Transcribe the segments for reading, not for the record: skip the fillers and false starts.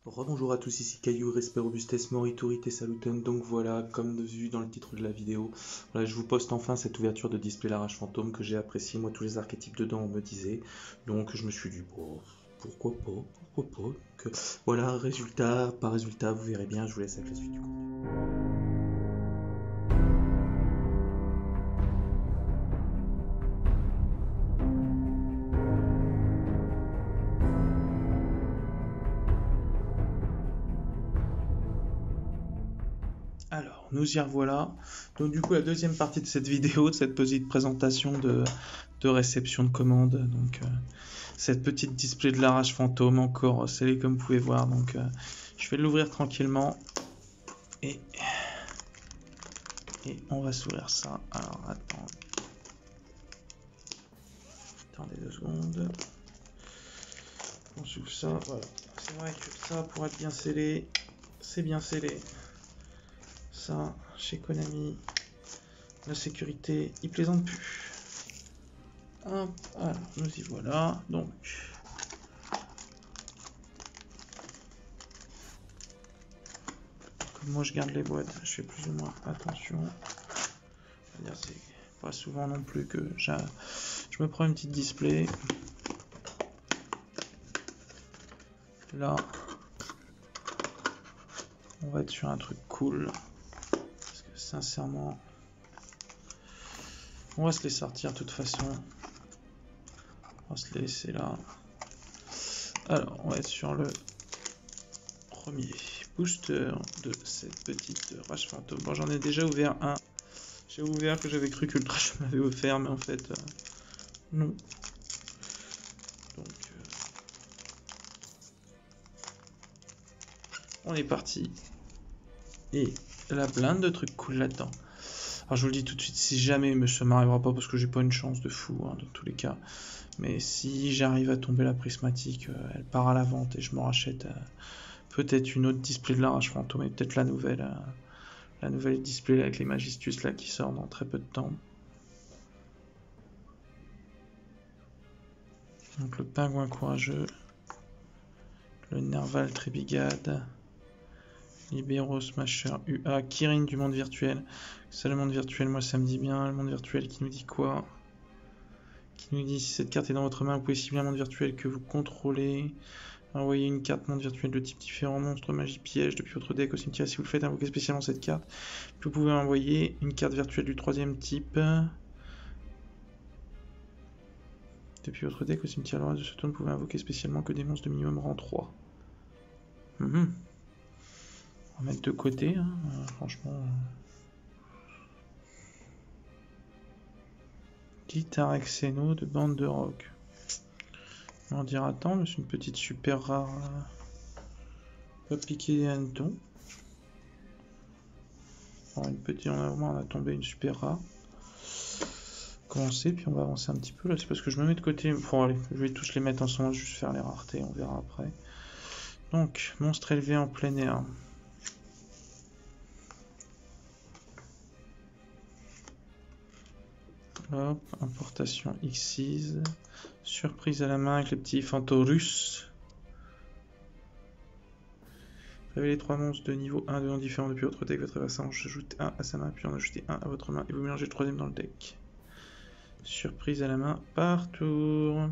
Rebonjour à tous, ici Caillou, Respect Robustes Moriturite Salutem. Donc voilà, comme vu dans le titre de la vidéo, voilà, je vous poste enfin cette ouverture de display Larrache Fantôme que j'ai apprécié. Moi, tous les archétypes dedans, on me disait. Donc je me suis dit, bon, pourquoi pas, pourquoi pas. Donc, voilà, résultat, pas résultat, vous verrez bien. Je vous laisse avec la suite du contenu. Alors, nous y revoilà. Donc du coup, la deuxième partie de cette vidéo, de cette petite présentation de réception de commande. Donc cette petite display de Larrache Fantôme, encore scellée comme vous pouvez voir. Donc je vais l'ouvrir tranquillement. Et on va s'ouvrir ça. Alors attendez 2 secondes. On s'ouvre ça, voilà. C'est vrai que ça, pour être bien scellé, c'est bien scellé. Ça, chez Konami, la sécurité, ils plaisantent plus. Hop, alors, nous y voilà. Donc, comme moi je garde les boîtes, je fais plus ou moins attention. C'est pas souvent non plus que je me prends une petite display. Là, on va être sur un truc cool. Parce que sincèrement, on va se les sortir de toute façon. On va se les laisser là. Alors, on va être sur le premier booster de cette petite Larrache Fantôme. Bon, j'en ai déjà ouvert un. J'ai ouvert que j'avais cru qu'Ultra je m'avais offert, mais en fait, non. Donc, on est parti. Et la blinde de trucs cool là-dedans. Alors, je vous le dis tout de suite, si jamais, mais ça m'arrivera pas parce que j'ai pas une chance de fou, hein, dans tous les cas. Mais si j'arrive à tomber la prismatique, elle part à la vente et je me rachète peut-être une autre display de Larrache Fantôme et peut-être la nouvelle display avec les Magistus là qui sort dans très peu de temps. Donc le Pingouin Courageux, le Nerval Trébigade, Libero Smasher UA, Kirin du monde virtuel. Ça, le monde virtuel, moi ça me dit bien. Le monde virtuel qui nous dit quoi? Qui nous dit si cette carte est dans votre main, vous pouvez cibler un monde virtuel que vous contrôlez. Envoyez une carte monde virtuel de type différent, monstre, magie, piège, depuis votre deck au cimetière. Si vous le faites, invoquez spécialement cette carte. Puis vous pouvez envoyer une carte virtuelle du troisième type. Depuis votre deck au cimetière, le reste de ce tour, vous pouvez invoquer spécialement que des monstres de minimum rang 3. On va mettre de côté, hein, franchement. Guitare Xeno de bande de rock. On va dire attends, mais c'est une petite super rare. Pas piquer les hannetons. Une petite, on a tombé une super rare. Commencer, puis on va avancer un petit peu. Là, c'est parce que je me mets de côté. Bon, allez, je vais tous les mettre ensemble, juste faire les raretés, on verra après. Donc, monstre élevé en plein air. Hop, importation X6. Surprise à la main avec les petits Fantorus. Révélez 3 monstres de niveau 1 de nom différents depuis votre deck. Votre adversaire en ajoute 1 à sa main, puis en ajoutez 1 à votre main. Et vous mélangez le troisième dans le deck. Surprise à la main par tour.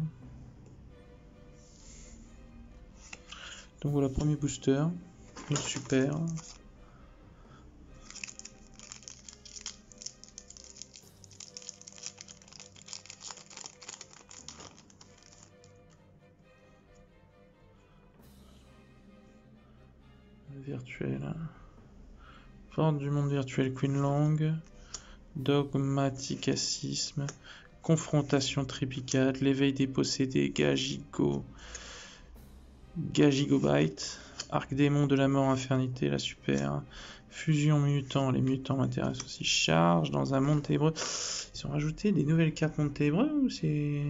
Donc voilà, premier booster. Super. Virtuel. Porte du monde virtuel Queenlang. Dogmaticacisme. Confrontation triplicate. L'éveil des possédés. Gagigobite. Arc démon de la mort infernité. La super. Fusion mutant. Les mutants m'intéressent aussi. Charge dans un monde ténébreux. Ils ont rajouté des nouvelles cartes monde ténébreux ou c'est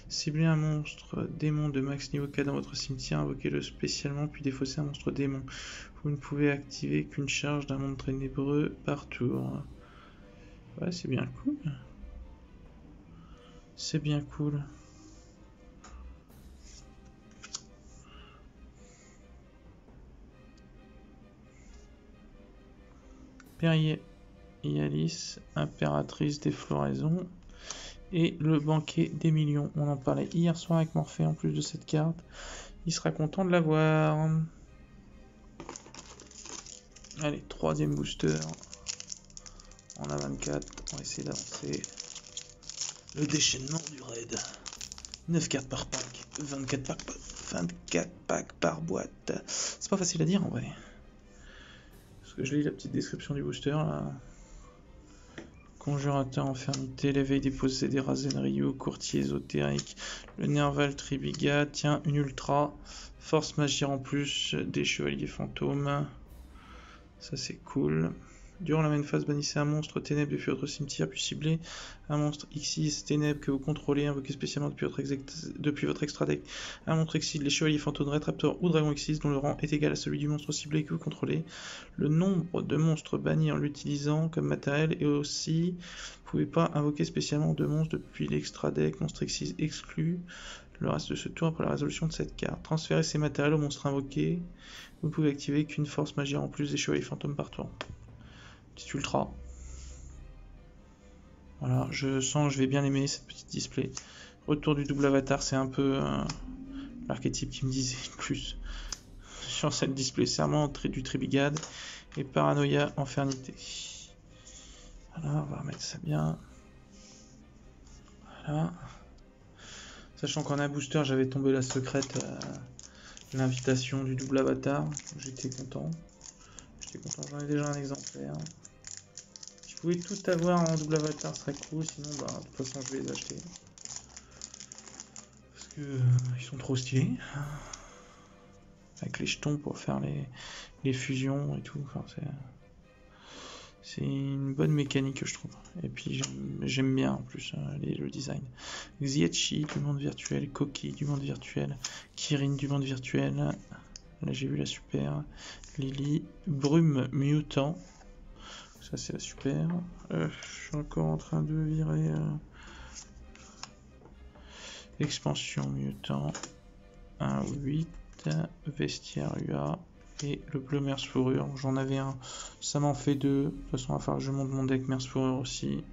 cibler un monstre démon de max niveau 4 dans votre cimetière, invoquez-le spécialement puis défausser un monstre démon. Vous ne pouvez activer qu'une charge d'un monde ténébreux par tour. Ouais, c'est bien cool. C'est bien cool. Perrier Yalis, impératrice des floraisons. Et le banquet des millions. On en parlait hier soir avec Morphée en plus de cette carte. Il sera content de l'avoir. Allez, troisième booster. On a 24. On va essayer d'avancer. Le déchaînement du raid. 9 cartes par pack. 24 packs par boîte. C'est pas facile à dire en vrai. Parce que je lis la petite description du booster là. Conjurateur Infernité, l'éveil des possédés Razenryu, courtier ésotérique, le Nerval Tribiga, tiens, une ultra, force magie en plus, des chevaliers fantômes, ça c'est cool. Durant la main phase, bannissez un monstre ténèbres depuis votre cimetière, puis ciblez un monstre Xyz ténèbres que vous contrôlez, invoqué spécialement depuis votre extra deck. Un monstre Xyz, les chevaliers fantômes, Raptor ou dragon Xyz dont le rang est égal à celui du monstre ciblé que vous contrôlez. Le nombre de monstres bannis en l'utilisant comme matériel et aussi, vous ne pouvez pas invoquer spécialement de monstres depuis l'extra deck, monstre Xyz exclu. Le reste de ce tour après la résolution de cette carte. Transférez ces matériels au monstre invoqué. Vous ne pouvez activer qu'une force magie en plus des chevaliers fantômes par tour. Petite ultra. Voilà, je sens que je vais bien aimer cette petite display. Retour du double avatar, c'est un peu l'archétype qui me disait le plus sur cette display. Serment du Tribigade et Paranoïa Infernité. Voilà, on va remettre ça bien. Voilà. Sachant qu'en un booster, j'avais tombé la secrète, l'invitation du double avatar. J'étais content. J'en ai déjà un exemplaire. Si je pouvais tout avoir en double avatar, ce serait cool. Sinon, bah, de toute façon, je vais les acheter. Parce que ils sont trop stylés. Avec les jetons pour faire les fusions et tout. Enfin, c'est une bonne mécanique, je trouve. Et puis, j'aime bien en plus le design. Xietchi du monde virtuel. Koki du monde virtuel. Kirin du monde virtuel. Là, j'ai vu la super. Lily. Brume Mutant. Ça, c'est la super. Je suis encore en train de virer. Expansion Mutant. 1-8. Vestiaire UA. Et le bleu Merce Fourrure. J'en avais un. Ça m'en fait deux. De toute façon, enfin, je monte mon deck Merce Fourrure aussi.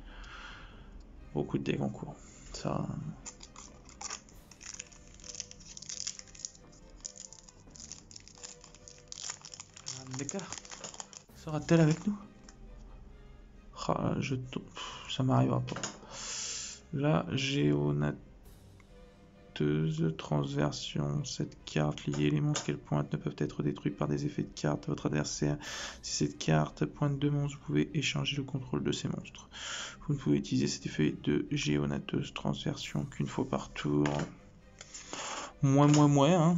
Beaucoup de decks en cours. Ça. L'écart. Sera-t-elle avec nous? Ah, ça m'arrivera pas. Là, géonateuse, transversion, cette carte liée, les monstres qu'elle pointe ne peuvent être détruits par des effets de carte de votre adversaire. Si cette carte pointe deux monstres, vous pouvez échanger le contrôle de ces monstres. Vous ne pouvez utiliser cet effet de géonateuse transversion qu'une fois par tour. Hein.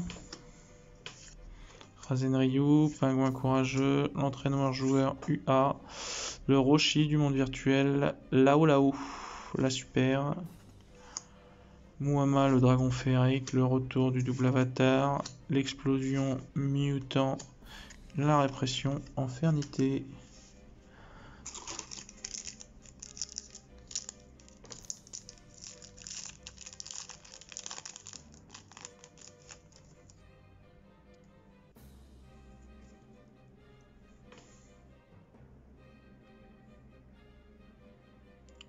Razenryu, Pingouin Courageux, l'entraîneur joueur UA, le Roshi du monde virtuel, Lao, la super, Muama le dragon féerique, le retour du double avatar, l'explosion mutant, la répression infernité.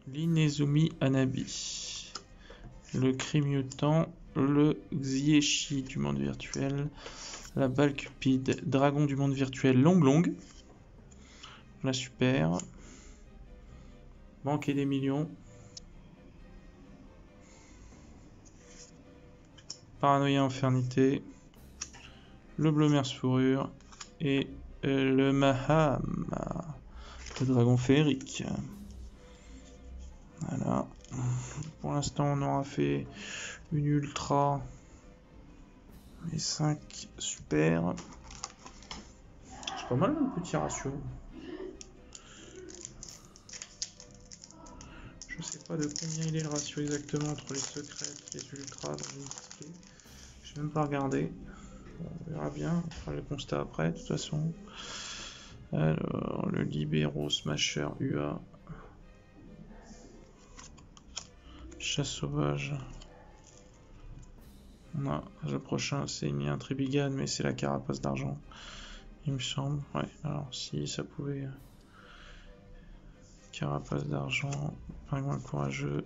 L'Inezumi Anabi, le cri mutant, le Xietchi du monde virtuel, la balle cupide, dragon du monde virtuel, Long, la super, banquet des millions, paranoïa infernité, le bleu Merce Fourrure et le Maham, le dragon féerique. Voilà. Pour l'instant, on aura fait une ultra et 5 super. C'est pas mal le petit ratio. Je sais pas de combien il est le ratio exactement entre les secrètes et les ultras dans une display. Je vais même pas regarder. Bon, on verra bien. On fera le constat après, de toute façon. Alors, le libéraux Smasher UA. Chasse sauvage. Non, le prochain c'est un Tribigade, mais c'est la carapace d'argent, il me semble. Ouais, alors si ça pouvait Carapace d'argent, pingouin courageux,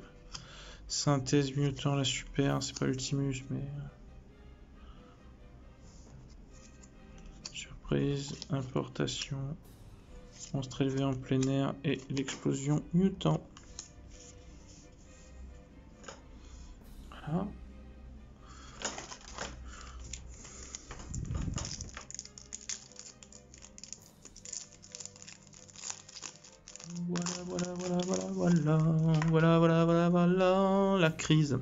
synthèse mutant, la super, c'est pas l'Ultimus mais... Surprise, importation, monstre élevé en plein air et l'explosion mutant. Voilà. Voilà, la crise.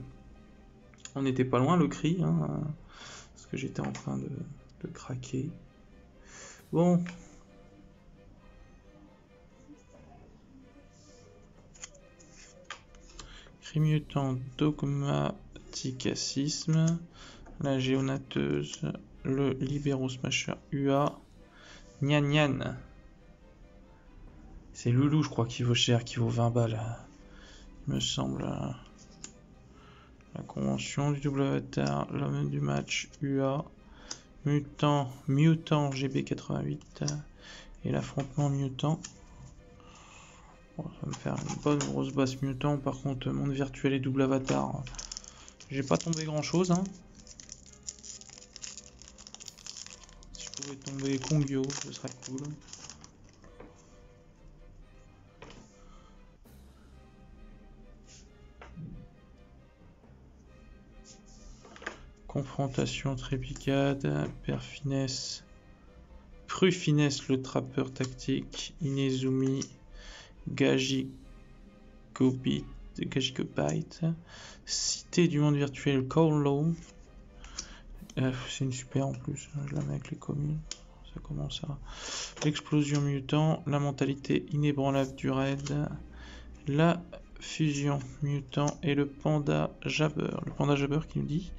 On n'était pas loin le cri, hein, parce que j'étais en train de craquer. Bon. Cri mutant, dogmaticacisme, la géonateuse, le libéro smasher UA, Nyan Nyan. C'est Loulou, je crois, qui vaut cher, qui vaut 20 balles. Il me semble. La convention du double avatar, l'homme du match UA, mutant GB88 et l'affrontement mutant. Bon, ça va me faire une bonne grosse basse mutant. Par contre, monde virtuel et double avatar, j'ai pas tombé grand chose. Hein. Si je pouvais tomber Kongyo, ce serait cool. Confrontation Trépicade, Père Finesse, Pru Finesse le trappeur tactique, Inezumi, Gajikobite, Cité du monde virtuel, Kowlow, c'est une super en plus, je la mets avec les communes, ça commence à... L'explosion mutant, la mentalité inébranlable du raid, la fusion mutant et le panda jabber. Le panda jabber qui nous dit...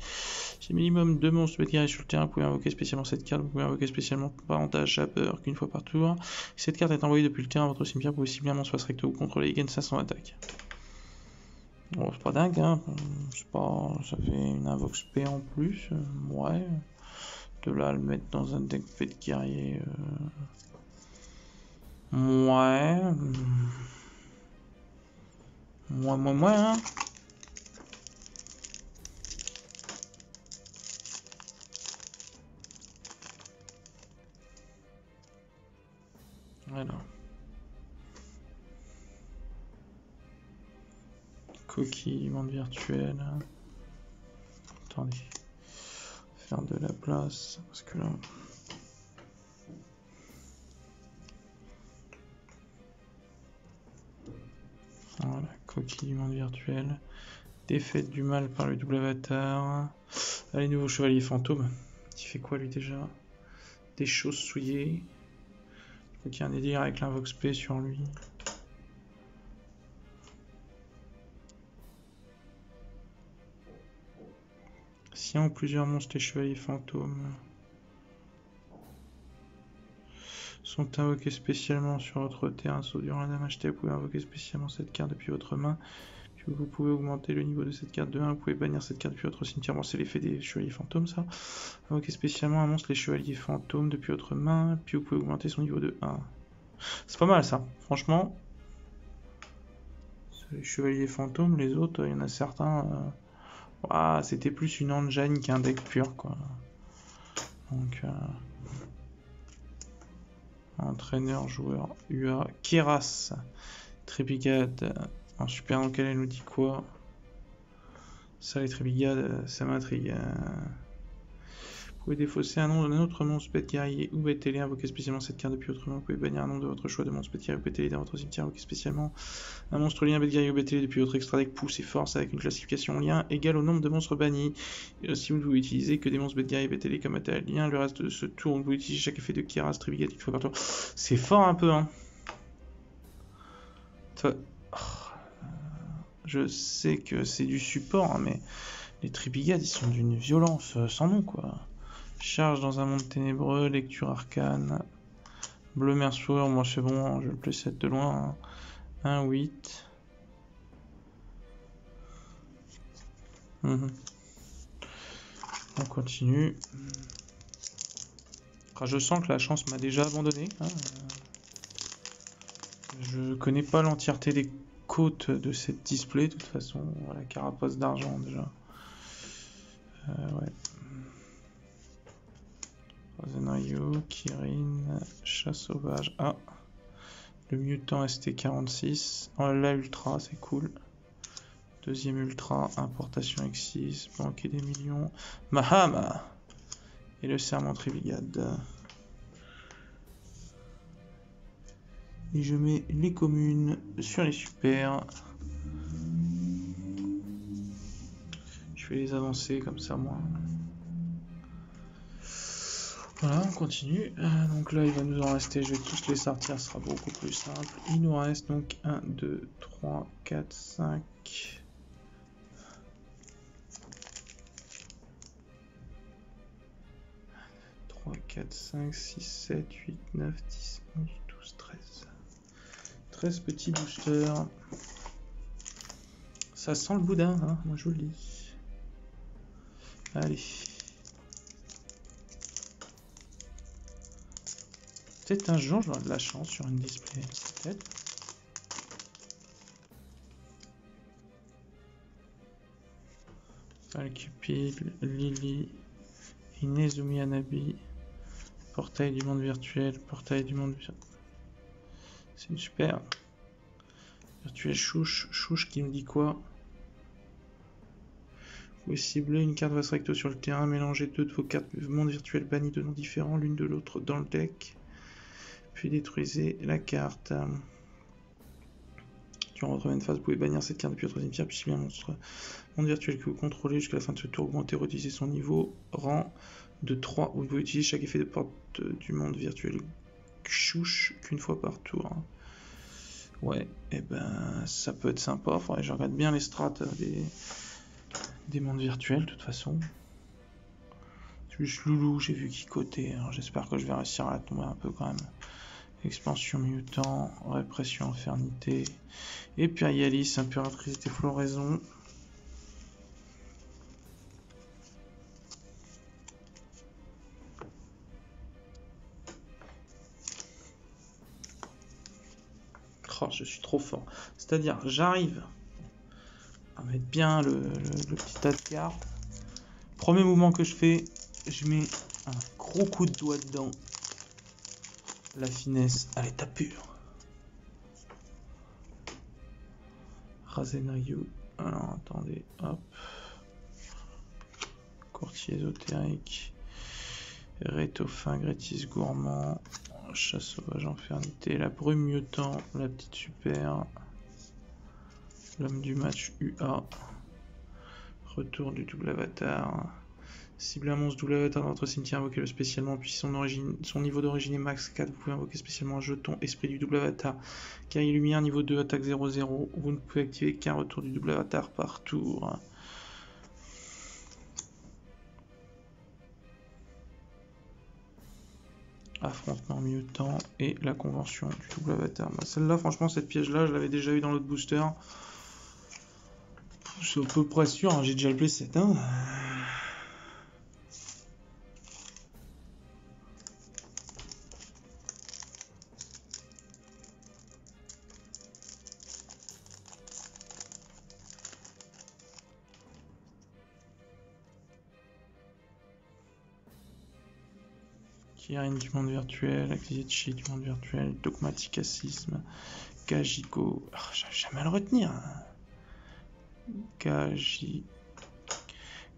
Si minimum 2 monstres bêtes guerriers sur le terrain, vous pouvez invoquer spécialement cette carte, vous pouvez invoquer spécialement parentage Jabber qu'une fois par tour. Si cette carte est envoyée depuis le terrain à votre cimetière, vous pouvez cibler un monstre face recto ou contrôler, il gagne 500 attaques. Bon, c'est pas dingue, hein. Pas... Ça fait une invoque spé en plus. Ouais. De là à le mettre dans un deck bête guerrier. Ouais. Moi, hein. Alors. Coquille, monde virtuel. Attendez. Faire de la place. Parce que là. Voilà. Coquille, monde virtuel. Défaite du mal par le double avatar. Allez, nouveau chevalier fantôme. Il fait quoi lui déjà? Des choses souillées. Je crois qu'il y a un délire avec l'invoque spé sur lui. Si un ou plusieurs monstres et chevaliers fantômes sont invoqués spécialement sur votre terrain, sauf durant la dame achetée, vous pouvez invoquer spécialement cette carte depuis votre main. Puis vous pouvez augmenter le niveau de cette carte de 1, vous pouvez bannir cette carte depuis votre cimetière. Bon, c'est l'effet des chevaliers fantômes, ça. Invoquer spécialement un monstre, les chevaliers fantômes, depuis votre main, puis vous pouvez augmenter son niveau de 1. C'est pas mal, ça. Franchement, les chevaliers fantômes, les autres, il y en a certains... Ah, c'était plus une engine qu'un deck pur, quoi. Donc... entraîneur, joueur, UA, Keras, Trépigade, en super dans lequel elle nous dit quoi? Ça, les Trépigades, ça m'intrigue. Vous pouvez défausser un autre monstre bête guerrier ou bête télé, invoquer spécialement cette carte depuis votre main. Vous pouvez bannir un nom de votre choix de monstre bête guerrier ou bête télé dans votre cimetière, invoquer spécialement un monstre lien bête guerrier ou bête télé depuis votre extra deck pouce et force avec une classification lien égale au nombre de monstres bannis. Si vous ne pouvez utiliser que des monstres bête guerrier et bête télé comme matériel lien, le reste de ce tour, vous pouvez utiliser chaque effet de Keras, Trépigade une fois par tour. C'est fort un peu, hein. Je sais que c'est du support, hein, mais les Trépigades, ils sont d'une violence sans nom, quoi. Charge dans un monde ténébreux, lecture arcane, bleu merceau, moi c'est bon, je le playset de loin. 1-8. On continue. Je sens que la chance m'a déjà abandonné. Hein. Je connais pas l'entièreté des côtes de cette display, de toute façon. Voilà, carapace d'argent déjà. Ouais. Ryu, Kirin, chat sauvage. Ah, le mutant ST46. Oh, la ultra, c'est cool. Deuxième ultra, importation X6, banquet des millions. Mahama et le serment Tribigade. Et je mets les communes sur les super. Je vais les avancer comme ça, moi. Voilà, on continue. Donc là, il va nous en rester. Je vais tous les sortir, ce sera beaucoup plus simple. Il nous reste donc 1, 2, 3, 4, 5. 3, 4, 5, 6, 7, 8, 9, 10, 11, 12, 13. 13 petits boosters. Ça sent le boudin, hein, moi je vous le dis. Allez. Peut-être un jour j'aurai de la chance sur une display. Peut-être. Valcupid, Lily, Inezumi Hanabi, portail du monde virtuel, portail du monde virtuel. C'est une super. Virtuel chouche qui me dit quoi? Vous pouvez cibler une carte votre recto sur le terrain, mélanger deux de vos cartes monde virtuel bannies de noms différents, l'une de l'autre dans le deck, puis détruisez la carte. Durant votre main phase, vous pouvez bannir cette carte depuis votre cimetière, puis cibler un monstre monde virtuel que vous contrôlez jusqu'à la fin de ce tour, augmenter, réutiliser son niveau, rang de 3, vous pouvez utiliser chaque effet de porte du monde virtuel chouche qu'une fois par tour. Ouais, et ben ça peut être sympa, faudrait que je regarde bien les strats des mondes virtuels de toute façon. Juste Loulou, j'ai vu qu'il cotait, alors j'espère que je vais réussir à la tomber un peu quand même. Expansion mutant, répression infernité, Impérialis, impératrice des floraisons. Oh, je suis trop fort. C'est-à-dire, j'arrive à mettre bien le petit tas de cartes. Premier mouvement que je fais, je mets un gros coup de doigt dedans. La finesse à l'état pur. Razenryu. Alors, attendez, hop. Courtier ésotérique. Rétofin, Grétis gourmand. Chasse sauvage, infernité. La brume mutant, la petite super. L'homme du match UA. Retour du double avatar. Cible un monstre double avatar dans votre cimetière, invoquez-le spécialement, puis son niveau d'origine est max 4, vous pouvez invoquer spécialement un jeton esprit du double avatar. Guerrier lumière niveau 2, attaque 0-0, vous ne pouvez activer qu'un retour du double avatar par tour. Affrontement mutant et la convention du double avatar. Bah, celle-là, franchement, cette piège-là, je l'avais déjà eu dans l'autre booster. Je suis à peu près sûr, hein, j'ai déjà le playset. Hein. Kirin du monde virtuel, Aklietchi du monde virtuel, Dogmaticacisme, Gajigo. Oh, j'arrive jamais à le retenir.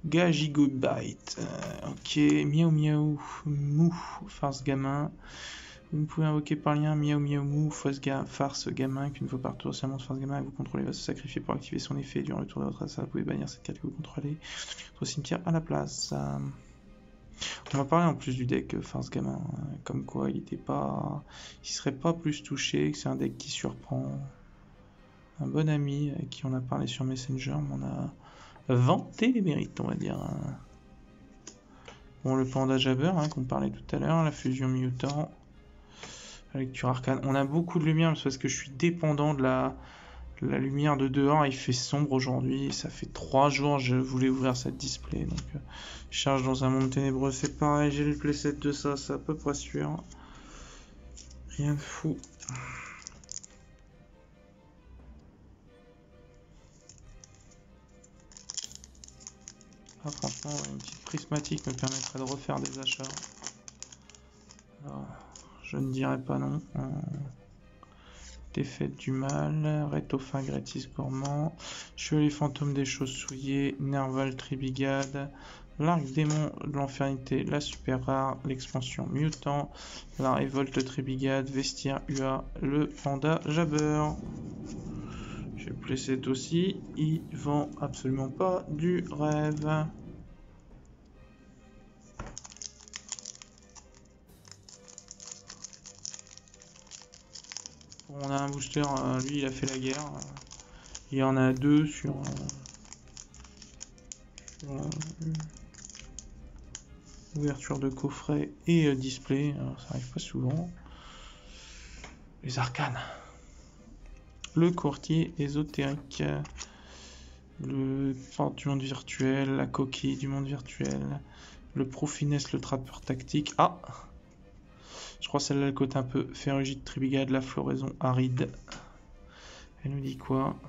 Gajigo Bite. Ok, Miaou Miaou Mou, farce gamin. Vous ne pouvez invoquer par lien Miaou Miaou Mou, farce gamin, qu'une fois par tour, si un monstre farce gamin que vous contrôlez va se sacrifier pour activer son effet durant le tour de votre adversaire. Vous pouvez bannir cette carte que vous contrôlez. Votre cimetière à la place. On va parler en plus du deck Farce Gamin, comme quoi il serait pas plus touché, que c'est un deck qui surprend. Un bon ami avec qui on a parlé sur Messenger, mais on a vanté les mérites, on va dire. Bon, le panda Jabber, hein, qu'on parlait tout à l'heure, la fusion mutant, la lecture arcane. On a beaucoup de lumière, parce que je suis dépendant de la lumière de dehors. Il fait sombre aujourd'hui, ça fait 3 jours je voulais ouvrir cette display, donc charge dans un monde ténébreux, c'est pareil, j'ai le playset de ça, c'est à peu près sûr. Rien de fou. Ah, franchement, une petite prismatique me permettrait de refaire des achats. Alors, je ne dirais pas non. Défaite du mal, Rétofin gratis gourmand, Chevalier fantôme des choses souillées, Nerval tribigade, l'arc démon de l'enfernité, la super rare, l'expansion mutant, la révolte tribigade, vestiaire UA, le panda jabber. J'ai playset aussi, il vend absolument pas du rêve. On a un booster, lui il a fait la guerre. Il y en a deux sur ouverture de coffret et display. Alors, ça arrive pas souvent. Les arcanes. Le courtier ésotérique. Le porte du monde virtuel. La coquille du monde virtuel. Le profinesse, le trappeur tactique. Ah, je crois celle-là le côté un peu férugide tribigade, la floraison aride. Elle nous dit quoi?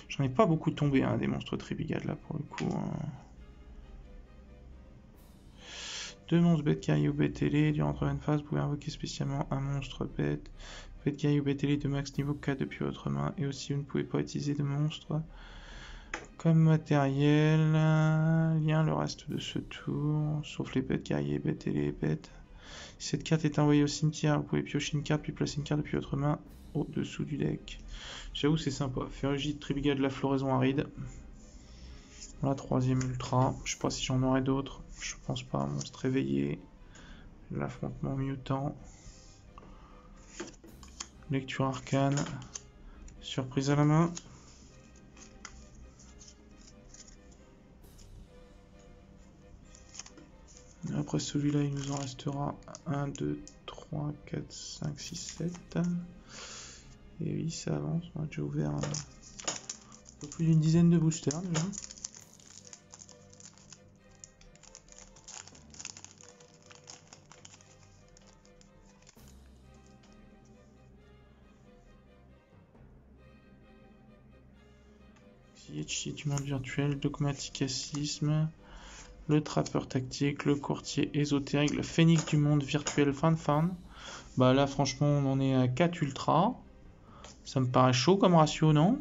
J'en ai pas beaucoup tombé, hein, des monstres tribigades là pour le coup. Deux monstres bête guerrier ou bête télé. Durant 3 phases, vous pouvez invoquer spécialement un monstre bête. Bête guerrier ou bête télé de max niveau 4 depuis votre main. Et aussi, vous ne pouvez pas utiliser de monstres comme matériel. Lien le reste de ce tour. Sauf les bêtes guerriers, bêtes télé, bêtes. Si cette carte est envoyée au cimetière, vous pouvez piocher une carte puis placer une carte depuis votre main au-dessous du deck. J'avoue, c'est sympa. Férugide, tribigade, la floraison aride. La troisième ultra. Je sais pas si j'en aurai d'autres. Je pense pas. Monstre éveillé. L'affrontement mutant. Lecture arcane. Surprise à la main. Après celui-là, il nous en restera 1, 2, 3, 4, 5, 6, 7. Et oui, ça avance. On a déjà ouvert un peu plus d'une dizaine de boosters déjà. Chier du monde virtuel, dogmaticacisme, le trappeur tactique, le courtier ésotérique, le phénix du monde virtuel fan. Bah là franchement on en est à 4 ultras. Ça me paraît chaud comme ratio, non?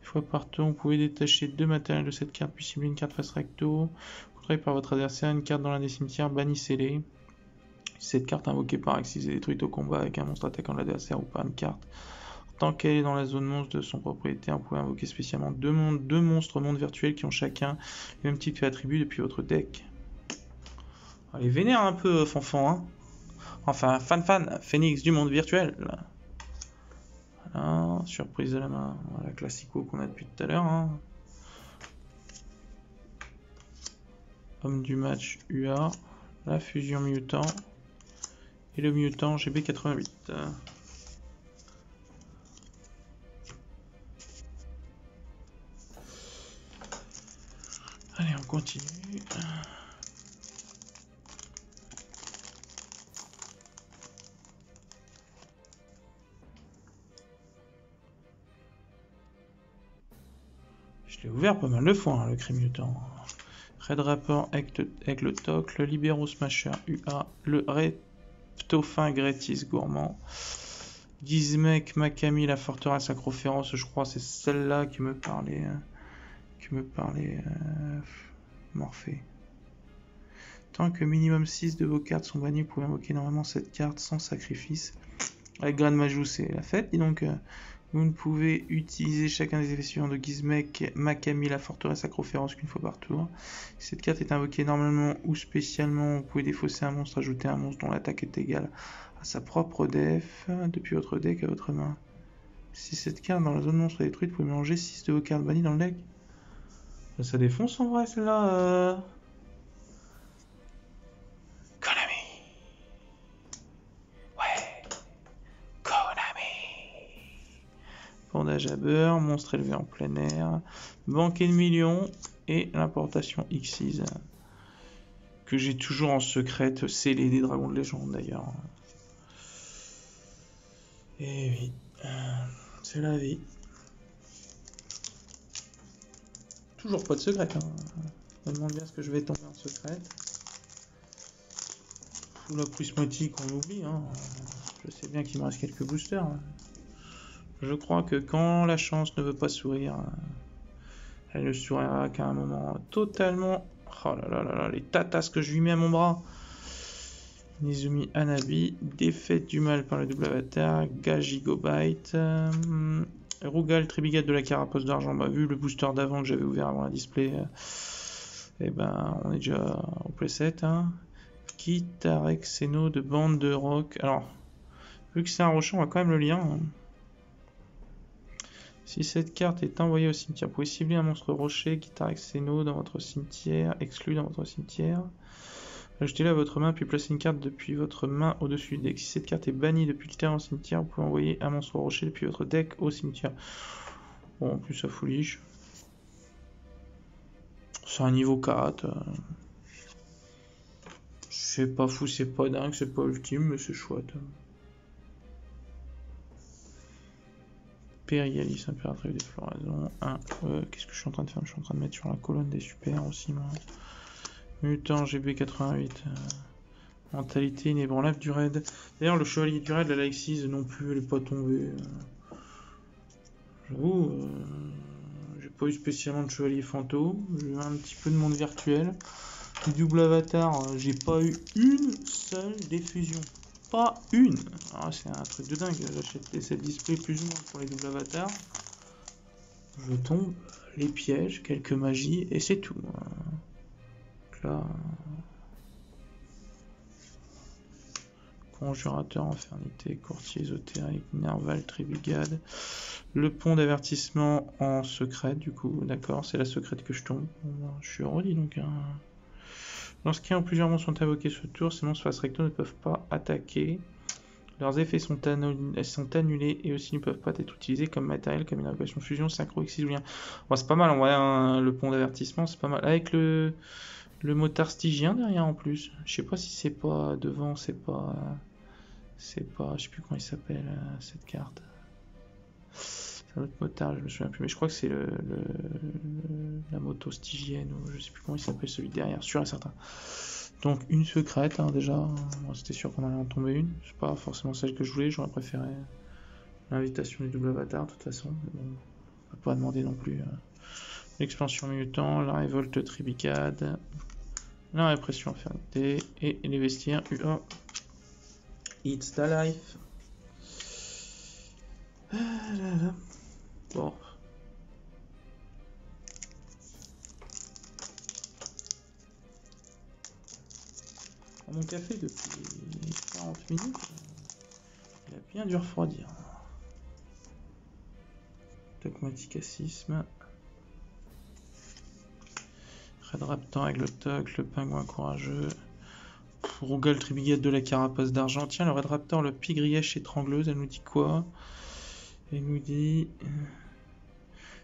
Une fois par tour, vous pouvez détacher 2 matériels de cette carte, puis cibler une carte face recto. Contrôlée par votre adversaire, une carte dans l'un des cimetières, bannissez-les. Cette carte invoquée par X, si c'est détruite au combat avec un monstre attaquant l'adversaire ou par une carte. Tant qu'elle est dans la zone monstre de son propriétaire, vous pouvez invoquer spécialement deux monstres mondes virtuels qui ont chacun le même type d'attribut depuis votre deck. Allez, vénère un peu, Fanfan, hein. Enfin, fan, phénix du monde virtuel. Voilà, surprise à la main. Voilà, classico qu'on a depuis tout à l'heure. Hein. Homme du match UA, la fusion mutant et le mutant GB88. Allez, on continue. Je l'ai ouvert pas mal de fois, hein, le cri mutant. Red Rapport avec le TOC, le Libero Smasher UA, le Rétofin gratis gourmand, Gizmek Makami, la forteresse acroférence, je crois c'est celle-là qui me parlait. Morphée. Tant que minimum 6 de vos cartes sont bannies, vous pouvez invoquer normalement cette carte sans sacrifice. Avec Grain de Majou, c'est la fête. Et donc, vous ne pouvez utiliser chacun des effets suivants de Gizmek, Makami, la forteresse acroférence qu'une fois par tour. Si cette carte est invoquée normalement ou spécialement, vous pouvez défausser un monstre, ajouter un monstre dont l'attaque est égale à sa propre def depuis votre deck à votre main. Si cette carte dans la zone monstre est détruite, vous pouvez mélanger 6 de vos cartes bannies dans le deck. Ça défonce en vrai celle-là. Konami. Ouais. Konami. Bandage à beurre, monstre élevé en plein air, banquet de millions et l'importation X6. Que j'ai toujours en secrète, scellé des dragons de légende d'ailleurs. Et oui. C'est la vie. Toujours pas de secret. Hein. Je me demande bien ce que je vais tomber en secret. Sous la prismatique, on oublie. Hein. Je sais bien qu'il me reste quelques boosters. Hein. Je crois que quand la chance ne veut pas sourire, elle ne sourira qu'à un moment totalement... Oh là là là là, les tatas que je lui mets à mon bras. Nizumi Hanabi, défaite du mal par le double avatar, Gigobite, Rugal Tribigate de la carapace d'argent. Bah, vu le booster d'avant que j'avais ouvert avant la display, et ben on est déjà au playset. Hein. Kitarek Seno de bande de rock. Alors, vu que c'est un rocher, on va quand même le lire. Hein. Si cette carte est envoyée au cimetière, vous pouvez cibler un monstre rocher, Kitarek Seno dans votre cimetière, exclu dans votre cimetière. Ajoutez-la à votre main, puis placez une carte depuis votre main au-dessus du deck. Si cette carte est bannie depuis le terrain au cimetière, vous pouvez envoyer un monstre rocher depuis votre deck au cimetière. Bon, en plus ça fouliche. C'est un niveau 4. C'est pas fou, c'est pas dingue, c'est pas ultime, mais c'est chouette. Périalis, impératrice des floraisons. Qu'est-ce que je suis en train de faire? Je suis en train de mettre sur la colonne des super aussi, moi. Mutant GB88. Mentalité inébranlable du raid. D'ailleurs, le chevalier du raid, la Alexis non plus, elle est pas tombée. J'avoue, j'ai pas eu spécialement de chevalier fantôme. J'ai eu un petit peu de monde virtuel. Du double avatar, j'ai pas eu une seule diffusion. Pas une. Ah, c'est un truc de dingue. J'achète cette display plus ou moins pour les doubles avatars. Je tombe, les pièges, quelques magies et c'est tout. Donc là. Conjurateur, infernité, courtier ésotérique, nerval, tribigade. Le pont d'avertissement en secret, du coup, d'accord, c'est la secrète que je tombe. Bon, je suis heureux, dis donc. Hein. Lorsqu'un ou plusieurs monstres sont invoqués ce tour, ces monstres face recto ne peuvent pas attaquer. Leurs effets sont annulés et aussi ne peuvent pas être utilisés comme matériel, comme une invocation fusion, synchro, exis ou lien. Bon, c'est pas mal, en vrai, hein, le pont d'avertissement, c'est pas mal. Avec le motard stygien derrière en plus. Je sais pas si c'est pas devant, c'est pas, je sais plus comment il s'appelle cette carte. C'est un autre motard, je me souviens plus, mais je crois que c'est la moto stygienne ou je sais plus comment il s'appelle celui derrière, sûr et certain. Donc une secrète hein, déjà, bon, c'était sûr qu'on allait en tomber une, c'est pas forcément celle que je voulais, j'aurais préféré l'invitation du double avatar de toute façon, mais bon, on va pas demander non plus l'expansion mutant, la révolte tribicade, la répression infernité et les vestiaires UA. It's the life. Bon. Mon café depuis 40 minutes, il a bien dû refroidir. Dogmaticacisme. Red Raptor avec le toc, le pingouin courageux. Rugal Tribigate de la carapace d'argent. Tiens, le Red Raptor, le pigrièche étrangleuse, elle nous dit quoi? Elle nous dit...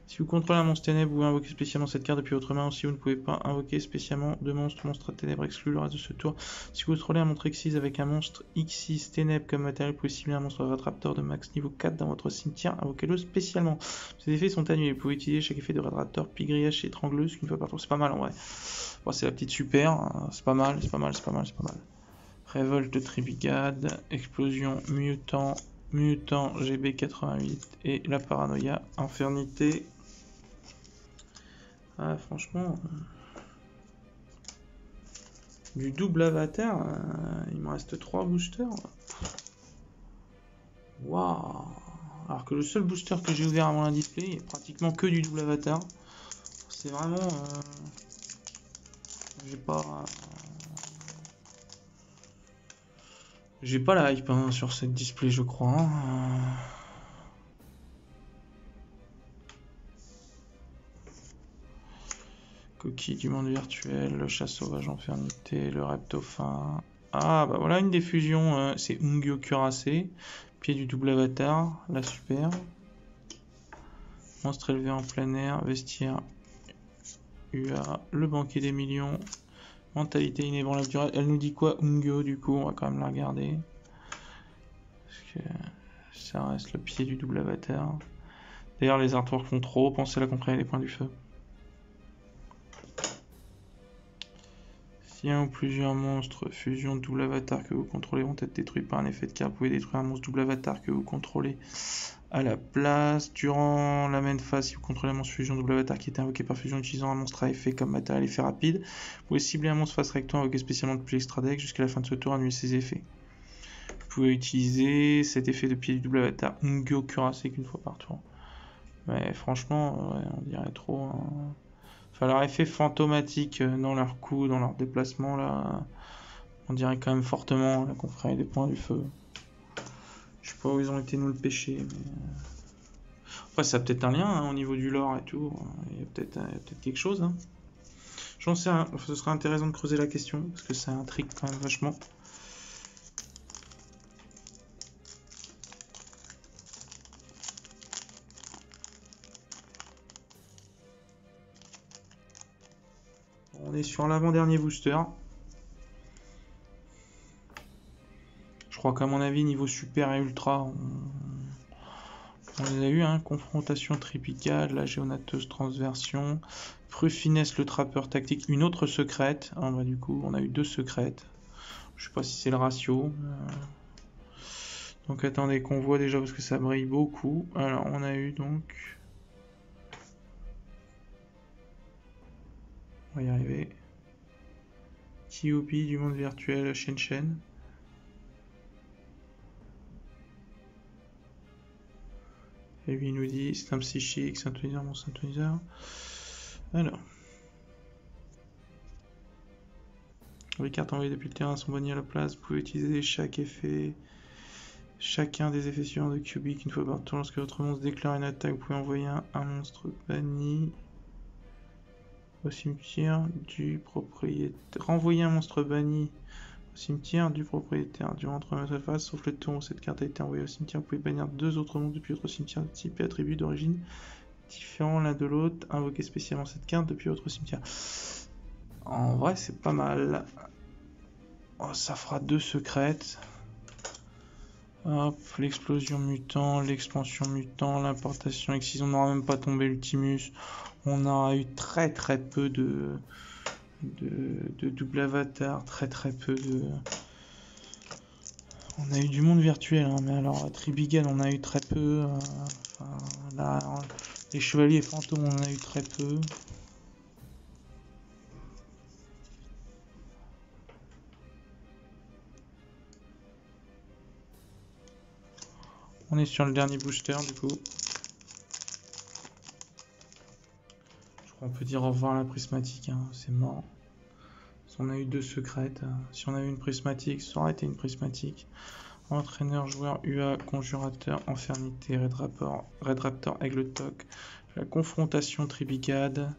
Si vous contrôlez un monstre ténèbres, vous pouvez invoquer spécialement cette carte depuis votre main. Ou si vous ne pouvez pas invoquer spécialement de monstre ténèbres exclu le reste de ce tour. Si vous contrôlez un monstre X6 avec un monstre X6 ténèbres comme matériel, vous pouvez cibler un monstre Red Raptor de max niveau 4 dans votre cimetière. Invoquez-le spécialement. Ces effets sont annulés. Vous pouvez utiliser chaque effet de Red Raptor, pigrièche étrangleuse qu'une fois par tour. C'est pas mal en vrai. Bon, c'est la petite super. Hein. C'est pas mal, c'est pas mal, c'est pas mal, c'est pas mal. Révolte tribigade, explosion mutant GB88 et la paranoïa infernité. Ah, franchement, du double avatar, il me reste 3 boosters. Waouh! Alors que le seul booster que j'ai ouvert avant la display est pratiquement que du double avatar. C'est vraiment, j'ai pas la hype hein, sur cette display, je crois. Hein. Coquille du monde virtuel, le chat sauvage infernité, le reptophin. Ah bah voilà une des fusions, c'est Ungyo cuirassé, pied du double avatar, la super. Monstre élevé en plein air, vestiaire UA, le banquier des millions, mentalité inébranlable du raid. Elle nous dit quoi Ungyo du coup, on va quand même la regarder. Parce que Ça reste le pied du double avatar. D'ailleurs, les artworks font trop penser à la compagnie des points du feu. Si un ou plusieurs monstres fusion double avatar que vous contrôlez vont être détruits par un effet de carte, vous pouvez détruire un monstre double avatar que vous contrôlez à la place. Durant la même phase, si vous contrôlez un monstre fusion double avatar qui est invoqué par fusion utilisant un monstre à effet comme matériel effet rapide, vous pouvez cibler un monstre face recto invoqué spécialement depuis l'extra deck jusqu'à la fin de ce tour, annuler ses effets. Vous pouvez utiliser cet effet de pied du double avatar Ungyo Kurase qu'une fois par tour. Mais franchement, ouais, on dirait trop. Enfin, leur effet fantomatique dans leur coup, dans leur déplacement, là, on dirait quand même fortement la confrérie des points du feu. Je sais pas où ils ont été nous le pêcher, mais... Après, ça a peut-être un lien hein, au niveau du lore et tout. Il y a peut-être quelque chose. Hein. J'en sais rien. Ce serait intéressant de creuser la question, parce que ça intrigue quand même vachement. On est sur l'avant-dernier booster. Je crois qu'à mon avis, niveau super et ultra, on les a eu, hein. Confrontation tripicale, la géonateuse transversion, Prufinesse le trappeur tactique, une autre secrète. Ah, bah, du coup, on a eu 2 secrètes. Je sais pas si c'est le ratio. Donc attendez qu'on voit déjà parce que ça brille beaucoup. Alors on a eu donc... On va y arriver. Kyubi du monde virtuel, Shen. Et lui il nous dit c'est un psychique, synthoniseur, mon synthoniseur. Alors. Les cartes envoyées depuis le terrain sont bannies à la place. Vous pouvez utiliser chaque effet. Chacun des effets suivants de Cubic une fois par tour. Lorsque votre monstre déclare une attaque, vous pouvez envoyer un monstre banni au cimetière du propriétaire. Renvoyer un monstre banni au cimetière du propriétaire. Durant 3 mètres de phase, sauf le tour où cette carte a été envoyée au cimetière, vous pouvez bannir 2 autres monstres depuis votre cimetière de type et attributs d'origine différents l'un de l'autre. Invoquez spécialement cette carte depuis votre cimetière. En vrai, c'est pas mal. Oh, ça fera 2 secrètes. Hop, l'explosion mutant, l'expansion mutant, l'importation excision, on n'aura même pas tombé l'Ultimus. On aura eu très peu de double avatar, très peu de... On a eu du monde virtuel, hein, mais alors Tribigan on a eu très peu. Enfin, là, les chevaliers fantômes on en a eu très peu. On est sur le dernier booster du coup. Je crois qu'on peut dire au revoir à la prismatique, hein, c'est mort. On a eu 2 secrètes. Si on avait une prismatique, ça aurait été une prismatique. Entraîneur, joueur, UA, conjurateur, infernité, Red Raptor, Aigle Toc. La confrontation Tribigade.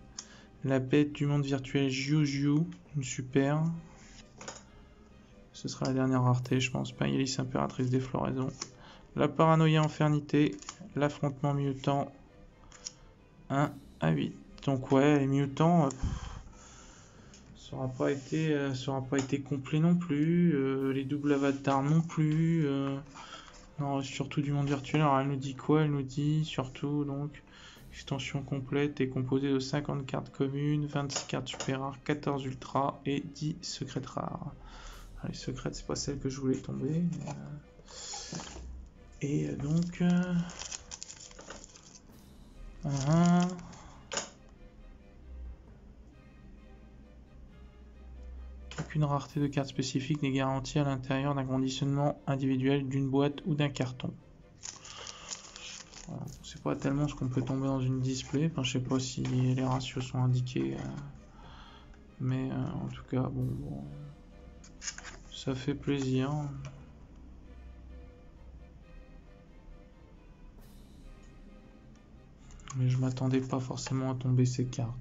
La bête du monde virtuel Jiu, une super. Ce sera la dernière rareté, je pense. Payelis, impératrice des floraisons. La paranoïa infernité, l'affrontement mutant 1 à 8. Donc ouais, les mutants, ça n'aura pas été complet non plus. Les doubles avatars non plus. Non, surtout du monde virtuel. Alors elle nous dit quoi? Elle nous dit surtout donc extension complète est composée de 50 cartes communes, 26 cartes super rares, 14 ultra et 10 secrètes rares. Alors, les secrètes, c'est pas celle que je voulais tomber. Mais, et donc aucune rareté de carte spécifique n'est garantie à l'intérieur d'un conditionnement individuel d'une boîte ou d'un carton. Voilà, on sait pas tellement ce qu'on peut tomber dans une display. Enfin, je sais pas si les ratios sont indiqués, mais en tout cas, bon, ça fait plaisir. Mais je m'attendais pas forcément à tomber ces cartes.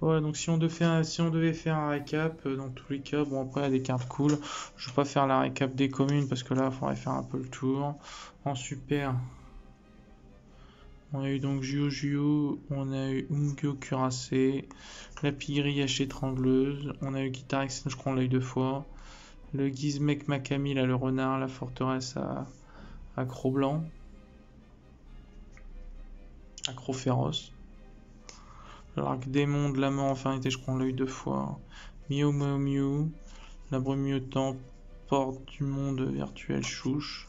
Voilà, donc si on devait faire un récap, dans tous les cas, bon après il y a des cartes cool. Je vais pas faire la récap des communes parce que là il faudrait faire un peu le tour. En super, on a eu donc Jiu, on a eu Ungyo Kurase, la Pigrillache étrangleuse, on a eu Guitarex, je crois on l'a eu 2 fois. Le Gizmek Makami, là le renard, la forteresse Accro blanc. Accro féroce. L'arc démon de la mort infernité, je prends l'œil 2 fois. Miu Miu Miu. La brume mutant, porte du monde virtuel chouche.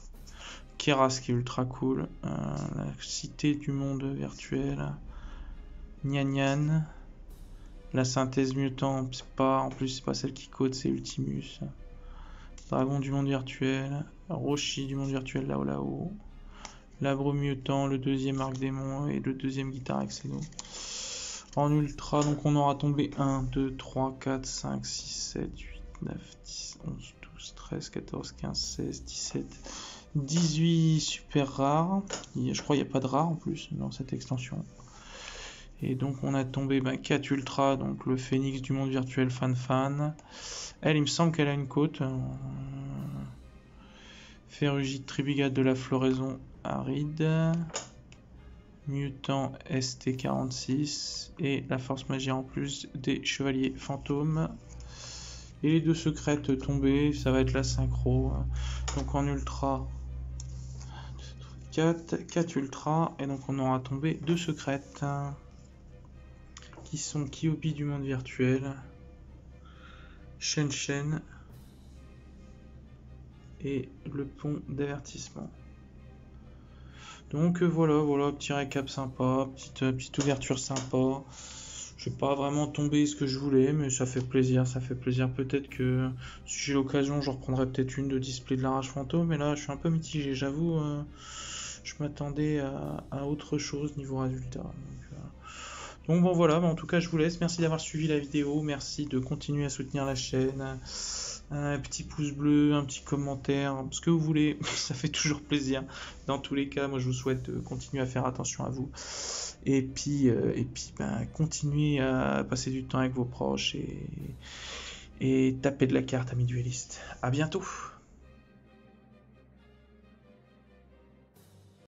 Keras qui est ultra cool. La cité du monde virtuel. Nyan Nyan. La synthèse mutant, c'est pas, en plus c'est pas celle qui code, c'est Ultimus. Dragon du monde virtuel. Roshi du monde virtuel là-haut. La brume mutant, le deuxième arc démon et le deuxième guitare Exeno. En ultra, donc on aura tombé 1, 2, 3, 4, 5, 6, 7, 8, 9, 10, 11, 12, 13, 14, 15, 16, 17, 18 super rares. Je crois qu'il n'y a pas de rare en plus dans cette extension. Et donc on a tombé 4 ultra, donc le phénix du monde virtuel Fan. Elle, il me semble qu'elle a une côte. Ferrugite Tribigade de la floraison aride. Mutant ST46 et la force magie en plus des chevaliers fantômes. Et les 2 secrètes tombées, ça va être la synchro. Donc en ultra, 4 ultra, et donc on aura tombé 2 secrètes qui sont Kyuubi du monde virtuel, Shen et le pont d'avertissement. Donc voilà, petit récap sympa, petite ouverture sympa. Je n'ai pas vraiment tombé ce que je voulais, mais ça fait plaisir, Peut-être que si j'ai l'occasion, je reprendrai peut-être une de display de la rage fantôme, mais là je suis un peu mitigé, j'avoue, je m'attendais à autre chose niveau résultat. Donc bon voilà, en tout cas je vous laisse, merci d'avoir suivi la vidéo, merci de continuer à soutenir la chaîne. Un petit pouce bleu, un petit commentaire, ce que vous voulez, ça fait toujours plaisir. Dans tous les cas, moi je vous souhaite de continuer à faire attention à vous. Et puis continuez à passer du temps avec vos proches et taper de la carte, amis duellistes. À bientôt!